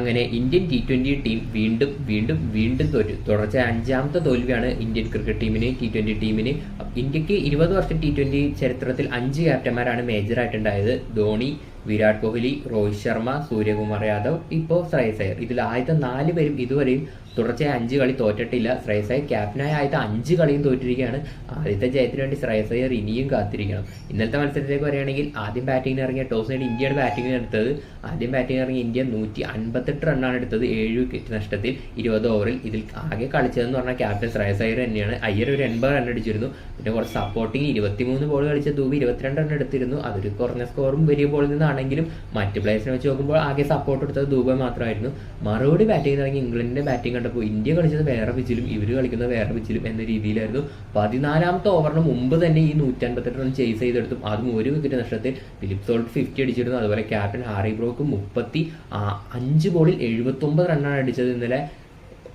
അങ്ങനെ Indian T20 team വീണ്ടും വീണ്ടും വീണ്ടും തോറ്റു. തുടർച്ചയായ 5ാമത്തെ തോൽവിയാണ് ഇന്ത്യൻ ക്രിക്കറ്റ് ടീമിന്, T20 ടീമിന്. ഇന്ത്യക്ക് 20 വർഷം T20 ചരിത്രത്തിൽ 5 ക്യാപ്റ്റന്മാരാണ് മേജറായിട്ടുണ്ടായത്. ധോണി, വിരാട് കോഹ്ലി, രോഹിത് ശർമ്മ, സൂര്യകുമാർ യാദവ്, ഇപ്പോൾ ശ്രേയസ് അയ്യർ. ഇതിൽ ആദ്യത്തെ 4 പേരും ഇതുവരെയും തുടർച്ചയായ 5 കളി തോറ്റിട്ടില്ല. ശ്രേയസ് അയ്യർ ക്യാപ്റ്റനായ ആദ്യത്തെ 5 കളിയും തോറ്റിരിക്കുകയാണ്. ആദ്യത്തെ ജയത്തിന് വേണ്ടി ശ്രേയസ് അയ്യർ ഇനിയും കാത്തിരിക്കണം. ഇന്നലത്തെ മത്സരത്തിലേക്ക് പറയുകയാണെങ്കിൽ ആദ്യം ബാറ്റിംഗിന് ഇറങ്ങിയ ടോസ് നേടി ഇന്ത്യയാണ് ബാറ്റിംഗിന് എടുത്തത്. ആദ്യം ബാറ്റിംഗ് ഇറങ്ങിയ ഇന്ത്യ 158 റണ്ണാണ് എടുത്തത്, 7 വിക്കറ്റ് നഷ്ടത്തിൽ 20 ഓവറിൽ. ഇതിൽ ആകെ കളിച്ചതെന്ന് പറഞ്ഞാൽ ക്യാപ്റ്റൻ ശ്രേയസ് അയ്യർ തന്നെയാണ്. അയ്യർ ഒരു 80 റൺ അടിച്ചിരുന്നു. പിന്നെ കുറച്ച് സപ്പോർട്ടിങ് 23 ബോൾ കളിച്ച ധൂബി 22 റൺ എടുത്തിരുന്നു. അതൊരു കുറഞ്ഞ സ്കോറും വലിയ ബോളിൽ നിന്നാണെങ്കിലും മറ്റ് പ്ലേയേഴ്സിനെ വെച്ച് നോക്കുമ്പോൾ ആകെ സപ്പോർട്ട് എടുത്തത് ധൂബ മാത്രമായിരുന്നു. മറുപടി ബാറ്റിംഗ് ഇറങ്ങി ഇംഗ്ലണ്ടിന്റെ ബാറ്റിംഗ് കണ്ടപ്പോൾ ഇന്ത്യ കളിച്ചത് വേറെ പിച്ചിലും ഇവർ കളിക്കുന്നത് വേറെ പിച്ചിലും എന്ന രീതിയിലായിരുന്നു. 14ാമത്തെ ഓവറിന് മുമ്പ് തന്നെ ഈ 158 റൺ ചേസ് ചെയ്തെടുത്തും അതും 1 വിക്കറ്റ് നഷ്ടത്തിൽ. Philip salt 50 അടിച്ചിരുന്നു. അതുപോലെ ക്യാപ്റ്റൻ ഹാരി ബ്രോക്ക് 35 ബോളിൽ 79 റണ്ണാണ് അടിച്ചത്. ഇന്നലെ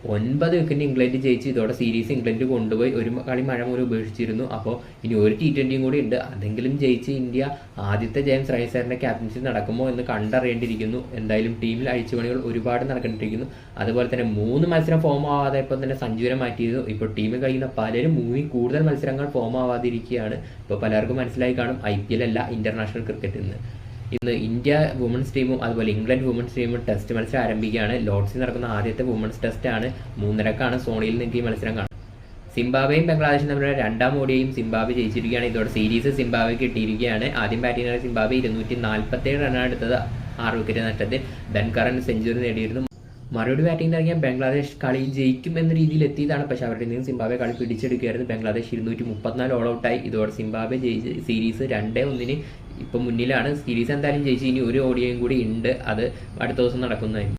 9 വിക്കറ്റ് ഇംഗ്ലണ്ട് ജയിച്ച് ഇതോടെ സീരീസ് ഇംഗ്ലണ്ട് കൊണ്ടുപോയി. ഒരു കളി മഴ മൂലം ഉപേക്ഷിച്ചിരുന്നു. അപ്പോൾ ഇനി ഒരു T20 കൂടി ഉണ്ട്, അതെങ്കിലും ജയിച്ച് ഇന്ത്യ ആദ്യത്തെ ജയം ശ്രേയസ് അയ്യറിന്റെ ക്യാപ്റ്റൻസി നടക്കുമോ എന്ന് കണ്ടറിയേണ്ടിയിരിക്കുന്നു. എന്തായാലും ടീമിൽ അഴിച്ചുപണികൾ ഒരുപാട് നടക്കേണ്ടിയിരിക്കുന്നു. അതുപോലെ തന്നെ 3 മത്സരം ഫോം ആവാതെ ഇപ്പോൾ തന്നെ സഞ്ജുവിനെ മാറ്റിയിരുന്നു. ഇപ്പോൾ ടീമിൽ കളിക്കുന്ന പലരും 3 കൂടുതൽ മത്സരങ്ങൾ ഫോം ആവാതിരിക്കുകയാണ്. ഇപ്പോൾ പലർക്കും മനസ്സിലായി കാണും IPL അല്ല ഇന്റർനാഷണൽ ക്രിക്കറ്റ് എന്ന്. ഇന്ന് ഇന്ത്യ വുമൻസ് ടീമും അതുപോലെ ഇംഗ്ലണ്ട് വുമൻസ് ടീമും ടെസ്റ്റ് മത്സരം ആരംഭിക്കുകയാണ്. ലോർഡ്സിൽ നടക്കുന്ന ആദ്യത്തെ വുമൻസ് ടെസ്റ്റ് ആണ്. 3:30 സോണിയിൽ നിന്ന് ഈ മത്സരം കാണും. സിംബാബ്വേയും ബംഗ്ലാദേശും തമ്മിലുള്ള 2ാം ഓഡിയും സിംബാബ്വെ ജയിച്ചിരിക്കുകയാണ്. ഇതോടെ സീരീസ് സിംബാബ്വെക്ക് കിട്ടിയിരിക്കുകയാണ്. ആദ്യം ബാറ്റിംഗ് ചെയ്ത സിംബാബ്വെ 247 റണ്ണാണ് എടുത്തത്, 6 വിക്കറ്റ് നഷ്ടത്തിൽ. ബെൻകറൻ സെഞ്ചുറി നേടിയിരുന്നു. മറുപടി ബാറ്റിംഗ് ഇറങ്ങിയ ബംഗ്ലാദേശ് കളി ജയിക്കും എന്ന രീതിയിൽ എത്തിയതാണ്. പക്ഷേ അവരുടെ നിന്ന് സിംബാബ്വെ കളി പിടിച്ചെടുക്കുകയായിരുന്നു. ബംഗ്ലാദേശ് 234 ഓൾ ഔട്ടായി. ഇതോടെ സിംബാബ്വെ ജയിച്ച് സീരീസ് 2-1 ഇപ്പം മുന്നിലാണ്. സീരീസ് എന്തായാലും ജയിച്ച് ഇനി ഒരു ഓഡിയോയും കൂടി ഉണ്ട്, അത് അടുത്ത ദിവസം നടക്കുന്നതായിരിക്കും.